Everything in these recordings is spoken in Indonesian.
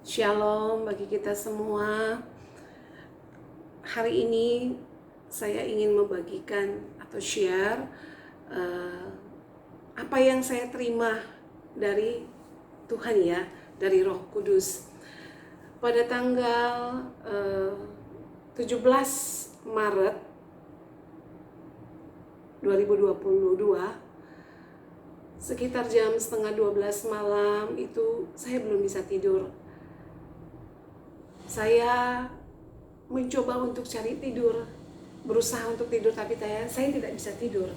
Shalom bagi kita semua. Hari ini saya ingin membagikan atau share apa yang saya terima dari Tuhan ya, dari Roh Kudus. Pada tanggal 17 Maret 2022, sekitar jam setengah 12 malam itu saya belum bisa tidur. Saya mencoba untuk cari tidur, berusaha untuk tidur, tapi saya tidak bisa tidur.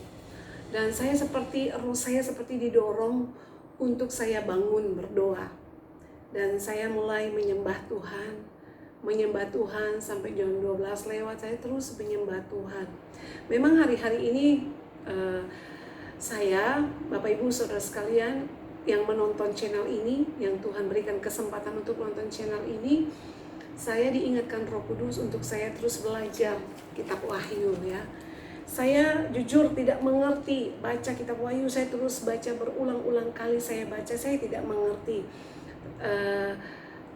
Dan roh saya seperti didorong untuk saya bangun berdoa. Dan saya mulai menyembah Tuhan sampai jam 12 lewat, saya terus menyembah Tuhan. Memang hari-hari ini saya, Bapak Ibu Saudara sekalian yang menonton channel ini, yang Tuhan berikan kesempatan untuk menonton channel ini, saya diingatkan Roh Kudus untuk saya terus belajar kitab Wahyu ya. Saya jujur tidak mengerti baca kitab Wahyu, saya terus baca berulang-ulang kali saya baca, saya tidak mengerti.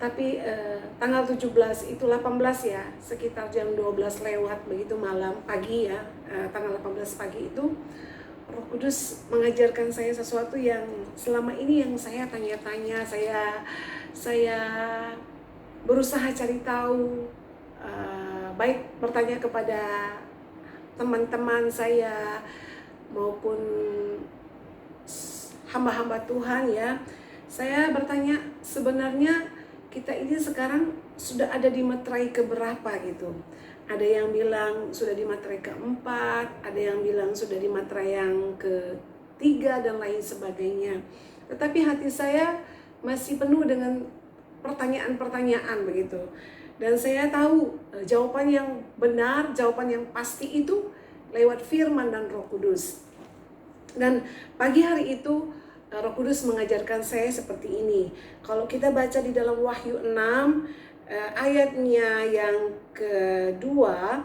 Tapi tanggal 17 itu 18 ya, sekitar jam 12 lewat begitu malam pagi ya, tanggal 18 pagi itu Roh Kudus mengajarkan saya sesuatu yang selama ini yang saya tanya-tanya, saya berusaha cari tahu, baik bertanya kepada teman-teman saya maupun hamba-hamba Tuhan ya. Saya bertanya, sebenarnya kita ini sekarang sudah ada di materai keberapa gitu. Ada yang bilang sudah di materai keempat, ada yang bilang sudah di materai yang ketiga dan lain sebagainya. Tetapi hati saya masih penuh dengan pertanyaan-pertanyaan begitu. Dan saya tahu jawaban yang benar, jawaban yang pasti itu lewat firman dan Roh Kudus. Dan pagi hari itu Roh Kudus mengajarkan saya seperti ini. Kalau kita baca di dalam Wahyu 6 ayatnya yang kedua,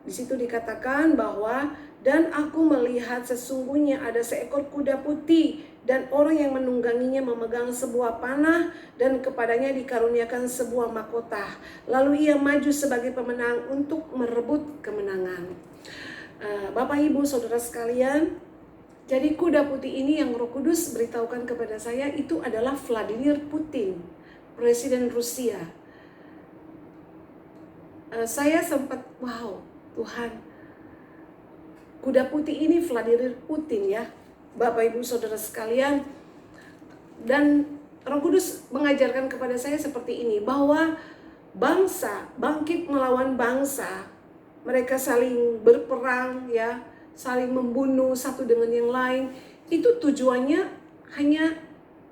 di situ dikatakan bahwa dan aku melihat sesungguhnya ada seekor kuda putih dan orang yang menungganginya memegang sebuah panah dan kepadanya dikaruniakan sebuah mahkota. Lalu ia maju sebagai pemenang untuk merebut kemenangan. Bapak Ibu Saudara sekalian, jadi kuda putih ini yang Roh Kudus beritahukan kepada saya itu adalah Vladimir Putin, Presiden Rusia. Saya sempat, wow, Tuhan, kuda putih ini Vladimir Putin ya, Bapak Ibu Saudara sekalian. Dan Roh Kudus mengajarkan kepada saya seperti ini, bahwa bangsa bangkit melawan bangsa, mereka saling berperang ya, saling membunuh satu dengan yang lain. Itu tujuannya hanya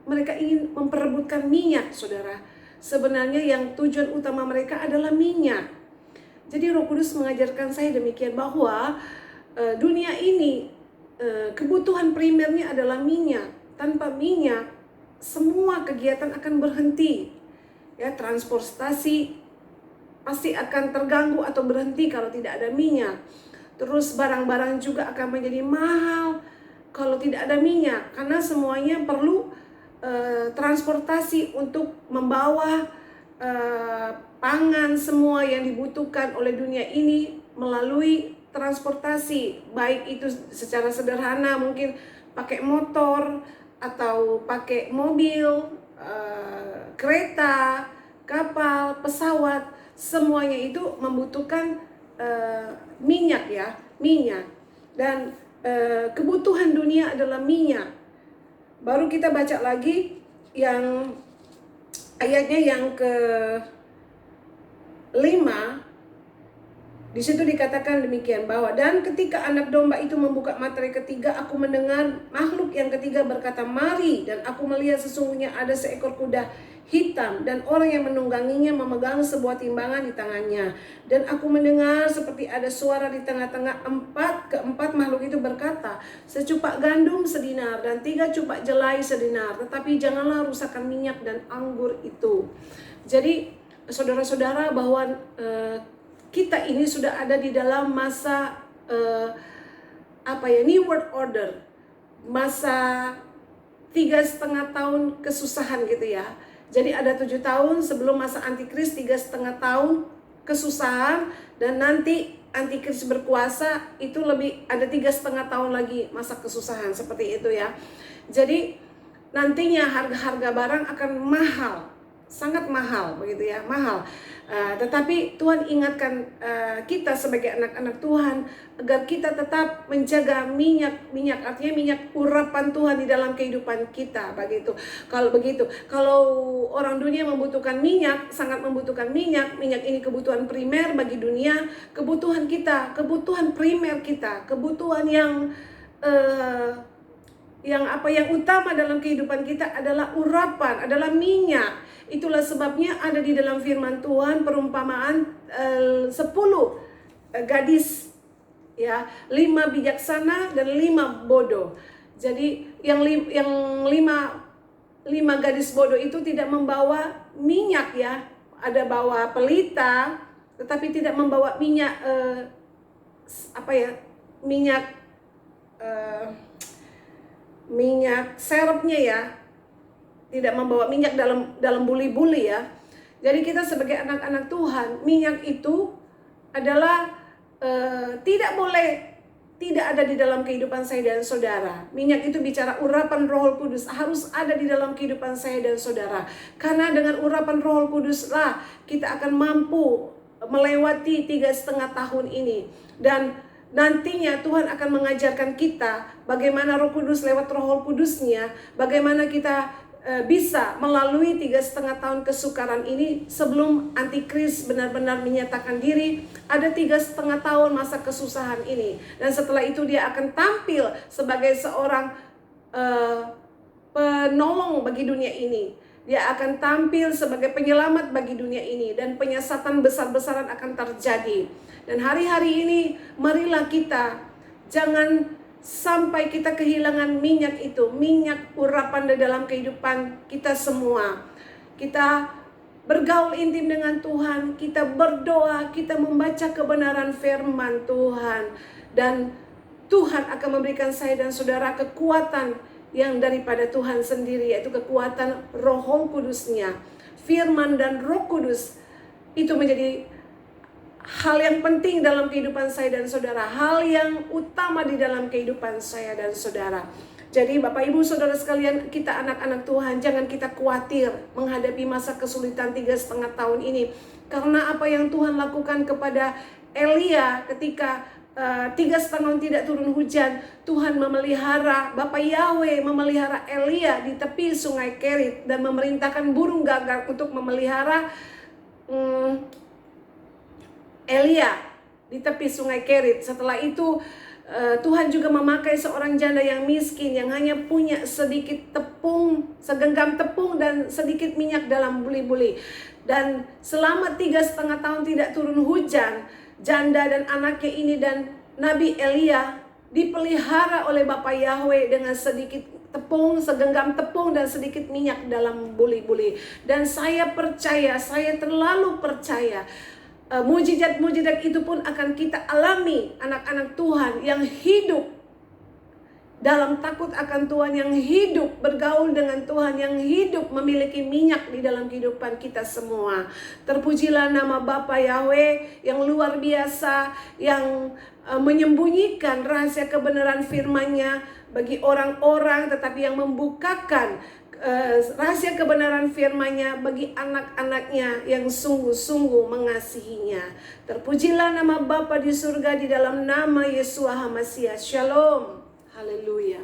mereka ingin memperebutkan minyak, saudara. Sebenarnya yang tujuan utama mereka adalah minyak. Jadi Roh Kudus mengajarkan saya demikian, bahwa dunia ini kebutuhan primernya adalah minyak. Tanpa minyak semua kegiatan akan berhenti. Ya, transportasi pasti akan terganggu atau berhenti kalau tidak ada minyak. Terus barang-barang juga akan menjadi mahal kalau tidak ada minyak, karena semuanya perlu transportasi untuk membawa pangan semua yang dibutuhkan oleh dunia ini melalui transportasi, baik itu secara sederhana mungkin pakai motor atau pakai mobil, kereta, kapal, pesawat, semuanya itu membutuhkan minyak ya, minyak. Dan kebutuhan dunia adalah minyak. Baru kita baca lagi yang ayatnya yang ke-5. Di situ dikatakan demikian, bahwa dan ketika anak domba itu membuka materai ketiga, aku mendengar makhluk yang ketiga berkata, mari. Dan aku melihat sesungguhnya ada seekor kuda hitam dan orang yang menungganginya memegang sebuah timbangan di tangannya. Dan aku mendengar seperti ada suara di tengah-tengah keempat makhluk itu berkata, secupak gandum sedinar dan 3 cupak jelai sedinar, tetapi janganlah rusakkan minyak dan anggur itu. Jadi saudara-saudara, bahwa kita ini sudah ada di dalam masa New World Order, masa 3,5 tahun kesusahan gitu ya. Jadi ada 7 tahun sebelum masa antikris, 3,5 tahun kesusahan, dan nanti antikris berkuasa itu lebih ada 3,5 tahun lagi masa kesusahan, seperti itu ya. Jadi nantinya harga-harga barang akan mahal, sangat mahal begitu ya, mahal. Tetapi Tuhan ingatkan kita sebagai anak-anak Tuhan agar kita tetap menjaga minyak artinya minyak urapan Tuhan di dalam kehidupan kita begitu. Kalau orang dunia membutuhkan minyak, sangat membutuhkan minyak ini kebutuhan primer bagi dunia, kebutuhan kita, kebutuhan primer kita, kebutuhan yang yang utama dalam kehidupan kita adalah urapan, adalah minyak. Itulah sebabnya ada di dalam firman Tuhan perumpamaan 10 gadis ya, 5 bijaksana dan 5 bodoh. Jadi yang 5 gadis bodoh itu tidak membawa minyak ya, ada bawa pelita tetapi tidak membawa minyak minyak serepnya ya, tidak membawa minyak dalam buli-buli ya. Jadi kita sebagai anak-anak Tuhan, minyak itu adalah tidak ada di dalam kehidupan saya dan saudara. Minyak itu bicara urapan Roh Kudus, harus ada di dalam kehidupan saya dan saudara. Karena dengan urapan Roh Kudus lah kita akan mampu melewati 3,5 tahun ini. Dan nantinya Tuhan akan mengajarkan kita bagaimana Roh Kudus lewat Roh Kudusnya, bagaimana kita bisa melalui 3,5 tahun kesukaran ini sebelum antikris benar-benar menyatakan diri. Ada 3,5 tahun masa kesusahan ini, dan setelah itu dia akan tampil sebagai seorang penolong bagi dunia ini. Dia akan tampil sebagai penyelamat bagi dunia ini, dan penyesatan besar-besaran akan terjadi. Dan hari-hari ini marilah kita jangan sampai kita kehilangan minyak itu, minyak urapan di dalam kehidupan kita semua. Kita bergaul intim dengan Tuhan, kita berdoa, kita membaca kebenaran firman Tuhan, dan Tuhan akan memberikan saya dan saudara kekuatan yang daripada Tuhan sendiri, yaitu kekuatan Roh Kudusnya. Firman dan Roh Kudus itu menjadi hal yang penting dalam kehidupan saya dan saudara, hal yang utama di dalam kehidupan saya dan saudara. Jadi Bapak Ibu Saudara sekalian, kita anak-anak Tuhan, jangan kita khawatir menghadapi masa kesulitan 3,5 tahun ini. Karena apa yang Tuhan lakukan kepada Elia ketika 3,5 tahun tidak turun hujan, Tuhan memelihara, Bapak Yahweh memelihara Elia di tepi sungai Kerit, dan memerintahkan burung gagak untuk memelihara Elia di tepi sungai Kerit. Setelah itu Tuhan juga memakai seorang janda yang miskin, yang hanya punya sedikit tepung, segenggam tepung dan sedikit minyak dalam buli-buli. Dan selama 3,5 tahun tidak turun hujan, janda dan anaknya ini dan Nabi Elia dipelihara oleh Bapa Yahweh dengan sedikit tepung, segenggam tepung dan sedikit minyak dalam buli-buli. Dan saya percaya, saya terlalu percaya, mujizat-mujizat itu pun akan kita alami, anak-anak Tuhan yang hidup dalam takut akan Tuhan, yang hidup bergaul dengan Tuhan, yang hidup memiliki minyak di dalam kehidupan kita semua. Terpujilah nama Bapa Yahweh yang luar biasa, yang menyembunyikan rahasia kebenaran firman-Nya bagi orang-orang, tetapi yang membukakan rahasia kebenaran firman-Nya bagi anak-anaknya yang sungguh-sungguh mengasihinya. Terpujilah nama Bapa di surga di dalam nama Yeshua HaMasiah. Shalom. Haleluya.